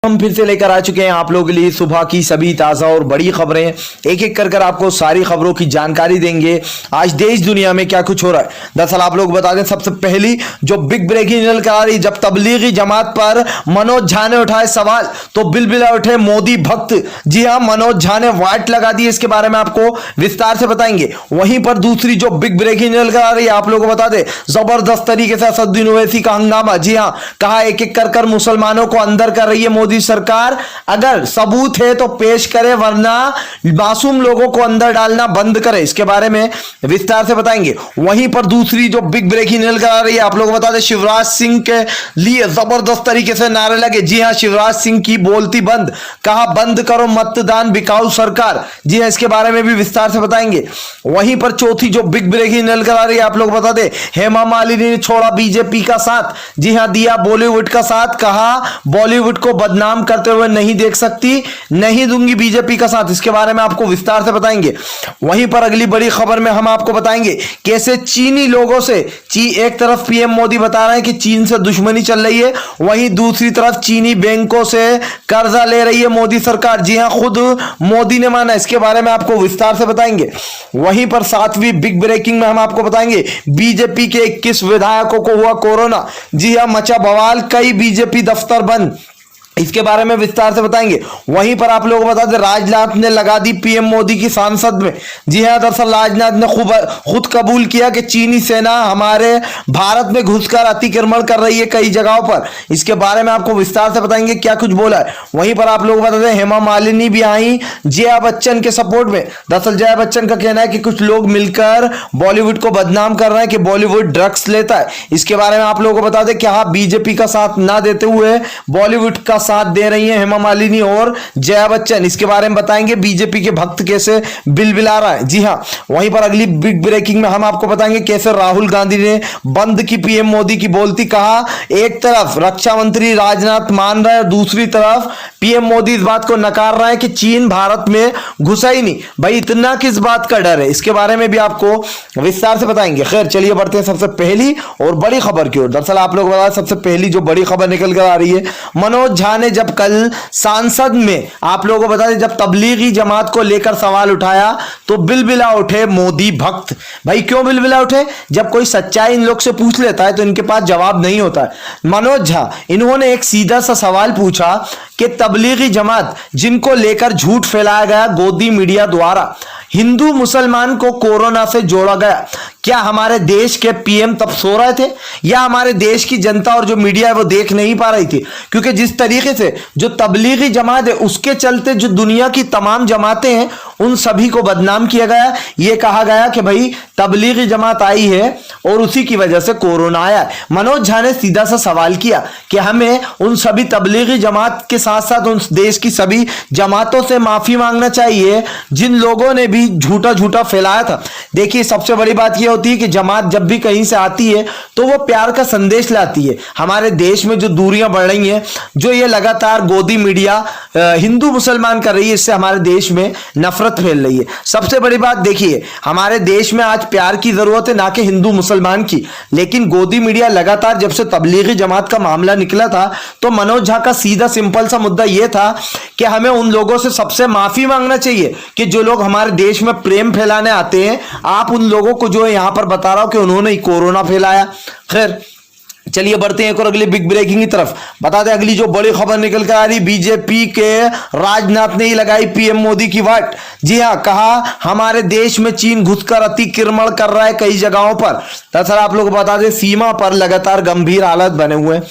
हम फिर से लेकर आ चुके हैं आप लोगों के लिए सुबह की सभी ताज़ा और बड़ी खबरें। एक एक कर आपको सारी खबरों की जानकारी देंगे। आज देश दुनिया में क्या कुछ हो रहा है, दरअसल आप लोग बता दें। सबसे पहली जो बिग ब्रेकिंग न्यूज़ आ रही, जब तबलीगी जमात पर मनोज झा ने उठाए सवाल तो बिलबिला उठे मोदी भक्त। जी हाँ, मनोज झा ने वाट लगा दी, इसके बारे में आपको विस्तार से बताएंगे। वहीं पर दूसरी जो बिग ब्रेकिंग न्यूज़ आ रही है, आप लोगों को बता दें, जबरदस्त तरीके से असदुद्दीन ओवैसी का हंगामा। जी हाँ, कहा एक एक कर मुसलमानों को अंदर कर रही है मोदी सरकार, अगर सबूत है तो पेश करे वरना मासूम लोगों को अंदर डालना बंद करे। इसके बारे में विस्तार से बताएंगे। वहीं पर दूसरी जो बिग ब्रेकिंग न्यूज़ आ रही है, आप लोग बता दें, शिवराज सिंह के लिए जबरदस्त तरीके से नारे लगे। जी हां, शिवराज सिंह की बोलती बंद, कहा बंद करो मतदान बिकाऊ सरकार। जी हां, इसके बारे में भी विस्तार से बताएंगे। वहीं पर चौथी जो बिग ब्रेकिंग न्यूज़ आ रही है, आप लोग बता दें, हेमा मालिनी ने छोड़ा बीजेपी का साथ। जी हां, दिया बॉलीवुड का साथ, कहा बॉलीवुड को बदनाम करते हुए नहीं देख सकती, नहीं दूंगी बीजेपी का साथ। इसके बारे में आपको विस्तार से बताएंगे। वहीं पर अगली बड़ी खबर में हम आपको बताएंगे कैसे चीनी लोगों से एक तरफ पीएम मोदी बता रहे हैं कि चीन से दुश्मनी चल रही है, वहीं दूसरी तरफ चीनी बैंकों से कर्जा ले रही है मोदी सरकार। जी हां, खुद मोदी ने माना। इसके बारे में आपको विस्तार से बताएंगे। वहीं पर सातवीं बिग ब्रेकिंग में हम आपको बताएंगे, बीजेपी के 21 विधायकों को हुआ कोरोना। जी हां, मचा बवाल, कई बीजेपी दफ्तर बंद। इसके बारे में विस्तार से बताएंगे। वहीं पर आप लोगों को बता दें, राजनाथ ने लगा दी पीएम मोदी की सांसद में। जी हां, दरअसल राजनाथ ने खुद कबूल किया कि चीनी सेना हमारे भारत में घुसकर अतिक्रमण कर रही है कई जगहों पर। इसके बारे में आपको विस्तार से बताएंगे क्या कुछ बोला है। वहीं पर आप लोग बता दें, हेमा मालिनी भी आई जया बच्चन के सपोर्ट में। दरअसल जया बच्चन का कहना है कि कुछ लोग मिलकर बॉलीवुड को बदनाम कर रहे हैं कि बॉलीवुड ड्रग्स लेता है। इसके बारे में आप लोगों को बता दें कि हाँ, बीजेपी का साथ ना देते हुए बॉलीवुड का साथ दे रही हैं हेमा मालिनी और जया बच्चन। इसके बारे में बताएंगे बीजेपी के भक्त कैसे बिलबिला रहा है। जी हां, वहीं पर अगली बिग ब्रेकिंग में हम आपको बताएंगे कैसे राहुल गांधी ने बंद की पीएम मोदी की बोलती। कहा एक तरफ रक्षा मंत्री राजनाथ मान रहे हैं, दूसरी तरफ पीएम मोदी इस बात को नकार रहा है कि चीन भारत में घुसा ही नहीं। भाई इतना किस बात का डर है, इसके बारे में भी आपको विस्तार से बताएंगे। खैर चलिए बढ़ते हैं सबसे पहली और बड़ी खबर की ओर। दरअसल आप लोग बता, सबसे पहली जो बड़ी खबर निकल कर आ रही है, मनोज झा ने जब कल सांसद में आप लोगों को बता दें, जब तबलीगी जमात को लेकर सवाल उठाया तो बिलबिला उठे मोदी भक्त। भाई क्यों बिलबिला उठे? जब कोई सच्चाई इन लोग से पूछ लेता है तो इनके पास जवाब नहीं होता है। मनोज झा, इन्होंने एक सीधा सा सवाल पूछा कि तबलीगी जमात जिनको लेकर झूठ फैलाया गया गोदी मीडिया द्वारा, हिंदू मुसलमान को कोरोना से जोड़ा गया, क्या हमारे देश के पीएम तब सो रहे थे या हमारे देश की जनता और जो मीडिया है वो देख नहीं पा रही थी? क्योंकि जिस तरीके से जो तबलीगी जमात है उसके चलते जो दुनिया की तमाम जमातें हैं उन सभी को बदनाम किया गया। ये कहा गया कि भाई तबलीगी जमात आई है और उसी की वजह से कोरोना आया। मनोज झा ने सीधा सा सवाल किया कि हमें उन सभी तबलीगी जमात के साथ साथ उन देश की सभी जमातों से माफी मांगना चाहिए जिन लोगों ने भी झूठा झूठा फैलाया था। देखिए, सबसे बड़ी बात यह होती है कि जमात जब भी कहीं से आती है तो वो प्यार का संदेश लाती है। हमारे देश में जो दूरियां बढ़ रही हैं, जो ये लगातार गोदी मीडिया हिंदू मुसलमान कर रही है, इससे हमारे देश में नफरत फैल रही है। सबसे बड़ी बात देखिए, हमारे देश में आज प्यार की जरूरत है, ना कि हिंदू मुसलमान की। लेकिन गोदी मीडिया लगातार जब से तबलीगी जमात का मामला निकला था तो मनोज झा का सीधा सिंपल सा मुद्दा यह था कि हमें उन लोगों से सबसे माफी मांगना चाहिए कि जो लोग हमारे देश में प्रेम फैलाने आते हैं। आप उन लोगों को जो यहां पर बता रहा हूं कि उन्होंने ही कोरोना फैलाया। खैर चलिए बढ़ते हैं एक और अगली बिग ब्रेकिंग की तरफ। बता दें अगली जो बड़ी खबर निकल कर आ रही, बीजेपी के राजनाथ ने ही लगाई पीएम मोदी की वाट। जी हां, कहा हमारे देश में चीन घुसकर अतिक्रमण कर रहा है कई जगहों पर। दरअसल आप लोग बता दें, सीमा पर लगातार गंभीर हालात बने हुए हैं।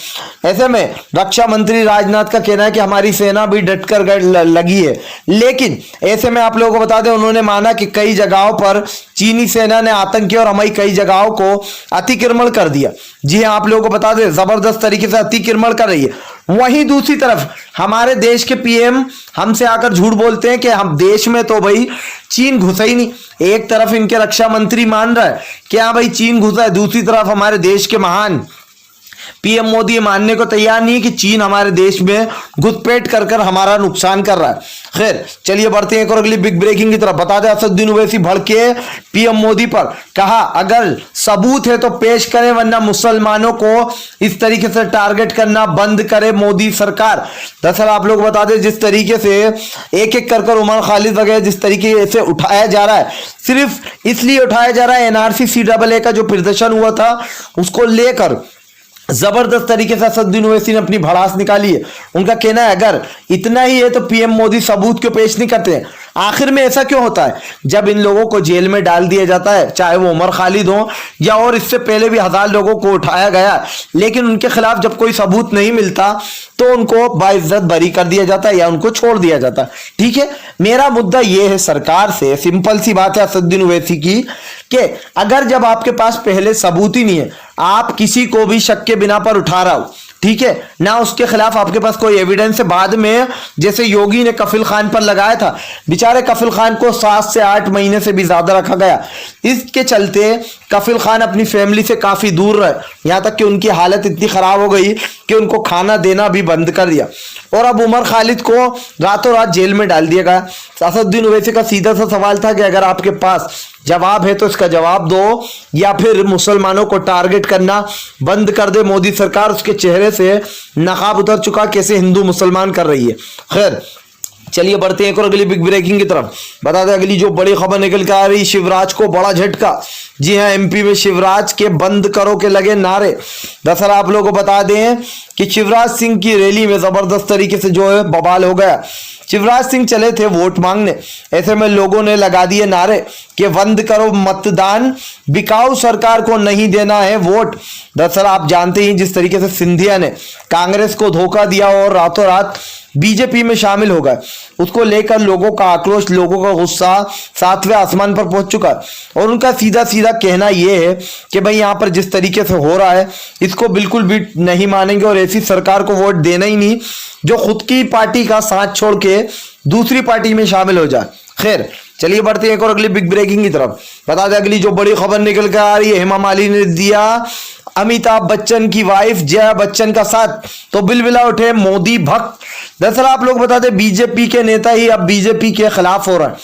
ऐसे में रक्षा मंत्री राजनाथ का कहना है कि हमारी सेना भी डटकर लगी है। लेकिन ऐसे में आप लोगों को बता दें, उन्होंने माना कि कई जगहों पर चीनी सेना ने आतंकी और हमारी कई जगहों को अतिक्रमण कर दिया। जी हां, आप लोगों को बता दें, जबरदस्त तरीके से अतिक्रमण कर रही है। वहीं दूसरी तरफ हमारे देश के पीएम हमसे आकर झूठ बोलते हैं कि हम देश में तो भाई चीन घुसा ही नहीं। एक तरफ इनके रक्षा मंत्री मान रहा है कि हाँ भाई चीन घुसा है, दूसरी तरफ हमारे देश के महान पीएम मोदी ये मानने को तैयार नहीं है कि चीन हमारे देश में घुसपैठ कर कर हमारा नुकसान कर रहा है। खैर चलिए बढ़ते हैं एक और अगली बिग ब्रेकिंग की तरफ। बता दें असदुद्दीन ओवैसी भड़के पीएम मोदी पर, कहा अगर सबूत है तो पेश करें वरना मुसलमानों को इस तरीके से टारगेट करना बंद करे मोदी सरकार। दरअसल आप लोग बता दें जिस तरीके से एक एक कर उमर खालिद वगैरह जिस तरीके से उठाया जा रहा है, सिर्फ इसलिए उठाया जा रहा है एनआरसी CAA का जो प्रदर्शन हुआ था उसको लेकर जबरदस्त तरीके से असदुद्दीन ओवैसी ने अपनी भड़ास निकाली है। उनका कहना है अगर इतना ही है तो पीएम मोदी सबूत क्यों पेश नहीं करते हैं। आखिर में ऐसा क्यों होता है जब इन लोगों को जेल में डाल दिया जाता है, चाहे वो उमर खालिद हो या और इससे पहले भी 1000 लोगों को उठाया गया, लेकिन उनके खिलाफ जब कोई सबूत नहीं मिलता तो उनको बाइज्जत बरी कर दिया जाता है या उनको छोड़ दिया जाता है। ठीक है, मेरा मुद्दा यह है सरकार से, सिंपल सी बात है असदुद्दीन ओवैसी की, कि अगर जब आपके पास पहले सबूत ही नहीं है, आप किसी को भी शक के बिना पर उठा रहा हो, ठीक है ना, उसके खिलाफ आपके पास कोई एविडेंस है, बाद में जैसे योगी ने कफिल खान पर लगाया था, बेचारे कफिल खान को 7 से 8 महीने से भी ज्यादा रखा गया। इसके चलते कफिल खान अपनी फैमिली से काफी दूर रहे, यहां तक कि उनकी हालत इतनी खराब हो गई कि उनको खाना देना भी बंद कर दिया। और अब उमर खालिद को रातों रात जेल में डाल दिया गया। असदुद्दीन ओवैसी का सीधा सा सवाल था कि अगर आपके पास जवाब है तो इसका जवाब दो, या फिर मुसलमानों को टारगेट करना बंद कर दे मोदी सरकार। उसके चेहरे से नकाब उतर चुका, कैसे हिंदू मुसलमान कर रही है। खैर चलिए बढ़ते हैं एक और अगली बिग ब्रेकिंग की तरफ। बता दें अगली जो बड़ी खबर निकल के आ रही, शिवराज को बड़ा झटका। जी हां, एमपी में शिवराज के बंद करो के लगे नारे। दरअसल आप लोगों को बता दें कि शिवराज सिंह की रैली में जबरदस्त तरीके से जो है बवाल हो गया। शिवराज सिंह चले थे वोट मांगने, ऐसे में लोगों ने लगा दिए नारे कि बंद करो मतदान, बिकाऊ सरकार को नहीं देना है वोट। दरअसल आप जानते ही जिस तरीके से सिंधिया ने कांग्रेस को धोखा दिया और रातों रात बीजेपी में शामिल हो गए, उसको लेकर लोगों का आक्रोश, लोगों का गुस्सा 7वें आसमान पर पहुंच चुका है। और उनका सीधा सीधा कहना यह है कि भाई यहां पर जिस तरीके से हो रहा है इसको बिल्कुल भी नहीं मानेंगे और ऐसी सरकार को वोट देना ही नहीं जो खुद की पार्टी का साथ छोड़ के दूसरी पार्टी में शामिल हो जाए। खैर चलिए बढ़ते हैं एक और अगली बिग ब्रेकिंग की तरफ। बता दें अगली जो बड़ी खबर निकल कर आ रही है, हेमा मालिनी ने दिया अमिताभ बच्चन की वाइफ जया बच्चन का साथ, तो बिलबिला उठे मोदी भक्त। दरअसल आप लोग बता दें बीजेपी के नेता ही अब बीजेपी के खिलाफ हो रहा है।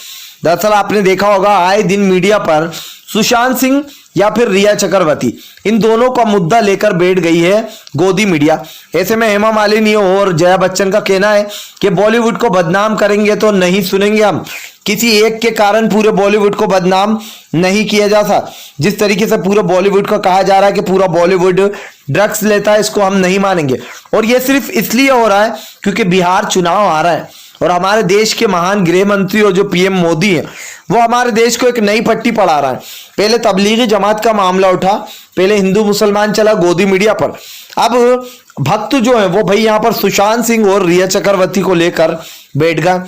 दरअसल आपने देखा होगा आए दिन मीडिया पर सुशांत सिंह या फिर रिया चक्रवर्ती, इन दोनों का मुद्दा लेकर बैठ गई है गोदी मीडिया। ऐसे में हेमा मालिनी और जया बच्चन का कहना है कि बॉलीवुड को बदनाम करेंगे तो नहीं सुनेंगे हम, किसी एक के कारण पूरे बॉलीवुड को बदनाम नहीं किया जा सकता। जिस तरीके से पूरे बॉलीवुड को कहा जा रहा है कि पूरा बॉलीवुड ड्रग्स लेता है, इसको हम नहीं मानेंगे। और ये सिर्फ इसलिए हो रहा है क्योंकि बिहार चुनाव आ रहा है और हमारे देश के महान गृह मंत्री और जो पीएम मोदी है वो हमारे देश को एक नई पट्टी पढ़ा रहा है। पहले तबलीगी जमात का मामला उठा, पहले हिंदू मुसलमान चला गोदी मीडिया पर, अब भक्त जो है वो भाई यहाँ पर सुशांत सिंह और रिया चक्रवर्ती को लेकर बैठ गए।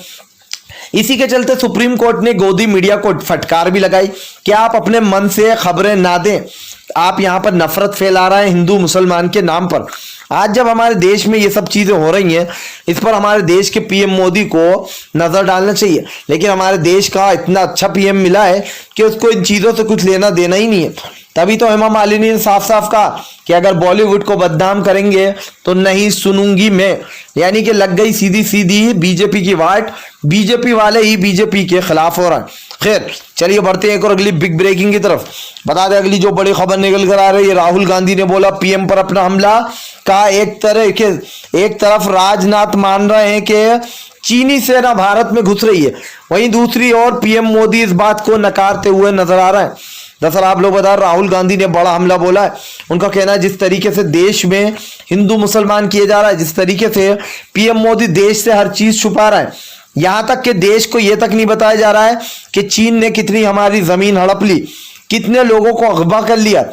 इसी के चलते सुप्रीम कोर्ट ने गोदी मीडिया को फटकार भी लगाई कि आप अपने मन से खबरें ना दें, आप यहां पर नफरत फैला रहे हैं हिंदू मुसलमान के नाम पर। आज जब हमारे देश में ये सब चीजें हो रही हैं, इस पर हमारे देश के पीएम मोदी को नजर डालना चाहिए, लेकिन हमारे देश का इतना अच्छा पीएम मिला है कि उसको इन चीजों से कुछ लेना देना ही नहीं है। तभी तो हेमा मालिनी ने साफ साफ कहा कि अगर बॉलीवुड को बदनाम करेंगे तो नहीं सुनूंगी मैं, यानी कि लग गई सीधी सीधी बीजेपी की वाट, बीजेपी वाले ही बीजेपी के खिलाफ हो रहा है। खैर चलिए बढ़ते हैं एक और अगली बिग ब्रेकिंग की तरफ। बता दें अगली जो बड़ी खबर निकल कर आ रही है, राहुल गांधी ने बोला पीएम पर अपना हमला, कहा एक तरफ राजनाथ मान रहे हैं कि चीनी सेना भारत में घुस रही है, वहीं दूसरी ओर पीएम मोदी इस बात को नकारते हुए नजर आ रहे हैं। दरअसल आप लोग बता, राहुल गांधी ने बड़ा हमला बोला है। उनका कहना है जिस तरीके से देश में हिंदू मुसलमान किए जा रहा है, जिस तरीके से पीएम मोदी देश से हर चीज छुपा रहा है, यहां तक कि देश को यह तक नहीं बताया जा रहा है कि चीन ने कितनी हमारी जमीन हड़प ली, कितने लोगों को अगवा कर लिया,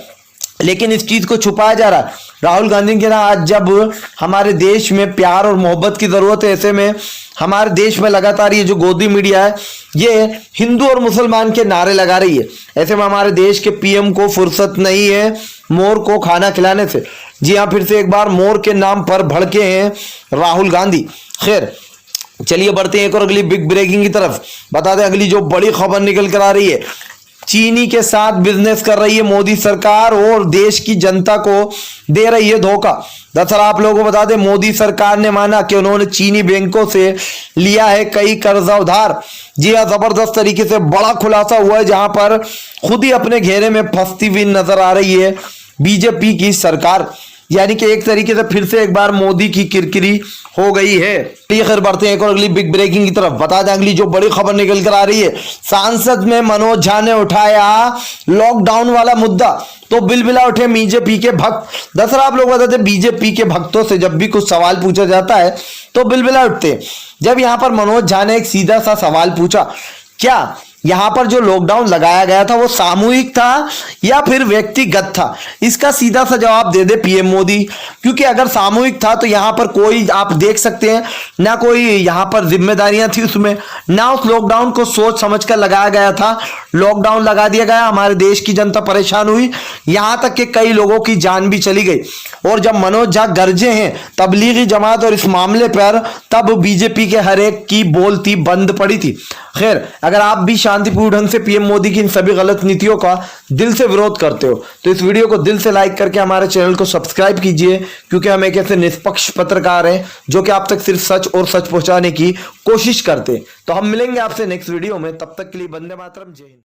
लेकिन इस चीज को छुपाया जा रहा है। राहुल गांधी के ना आज जब हमारे देश में प्यार और मोहब्बत की जरूरत है, ऐसे में हमारे देश में लगातार ये जो गोदी मीडिया है ये हिंदू और मुसलमान के नारे लगा रही है। ऐसे में हमारे देश के पीएम को फुर्सत नहीं है मोर को खाना खिलाने से। जी हाँ, फिर से एक बार मोर के नाम पर भड़के हैं राहुल गांधी। खैर चलिए बढ़ते हैं एक और अगली बिग ब्रेकिंग की तरफ। बता दें अगली जो बड़ी खबर निकल कर आ रही है, चीनी के साथ बिजनेस कर रही है मोदी सरकार और देश की जनता को दे रही है धोखा। दरअसल आप लोगों को बता दें, मोदी सरकार ने माना कि उन्होंने चीनी बैंकों से लिया है कई कर्जा उधार। जी हां, जबरदस्त तरीके से बड़ा खुलासा हुआ है, जहां पर खुद ही अपने घेरे में फंसती हुई नजर आ रही है बीजेपी की सरकार। यानी कि एक तरीके से फिर से एक बार मोदी की किरकिरी हो गई है। खैर बढ़ते हैं एक और अगली बिग ब्रेकिंग की तरफ। बता दें अगली जो बड़ी खबर निकल कर आ रही है, सांसद में मनोज झा ने उठाया लॉकडाउन वाला मुद्दा तो बिलबिला उठे बीजेपी के भक्त। दरअसल आप लोग बताते हैं, बीजेपी के भक्तों से जब भी कुछ सवाल पूछा जाता है तो बिलबिला उठते हैं। जब यहां पर मनोज झा ने एक सीधा सा सवाल पूछा, क्या यहां पर जो लॉकडाउन लगाया गया था वो सामूहिक था या फिर व्यक्तिगत था, इसका सीधा सा जवाब दे दे पीएम मोदी। क्योंकि अगर सामूहिक था तो यहां पर कोई, आप देख सकते हैं ना, कोई यहां पर जिम्मेदारियां थी उसमें, ना उस लॉकडाउन को सोच समझ कर लगाया गया था। लॉकडाउन लगा दिया गया, हमारे देश की जनता परेशान हुई, यहां तक कि कई लोगों की जान भी चली गई। और जब मनोज झा गरजे हैं तबलीगी जमात और इस मामले पर, तब बीजेपी के हर एक की बोलती बंद पड़ी थी। खैर, अगर आप भी शांतिपूर्ण ढंग से पीएम मोदी की इन सभी गलत नीतियों का दिल से विरोध करते हो तो इस वीडियो को दिल से लाइक करके हमारे चैनल को सब्सक्राइब कीजिए, क्योंकि हम एक ऐसे निष्पक्ष पत्रकार हैं जो कि आप तक सिर्फ सच और सच पहुंचाने की कोशिश करते हैं। तो हम मिलेंगे आपसे नेक्स्ट वीडियो में, तब तक के लिए वंदे मातरम, जय हिंद।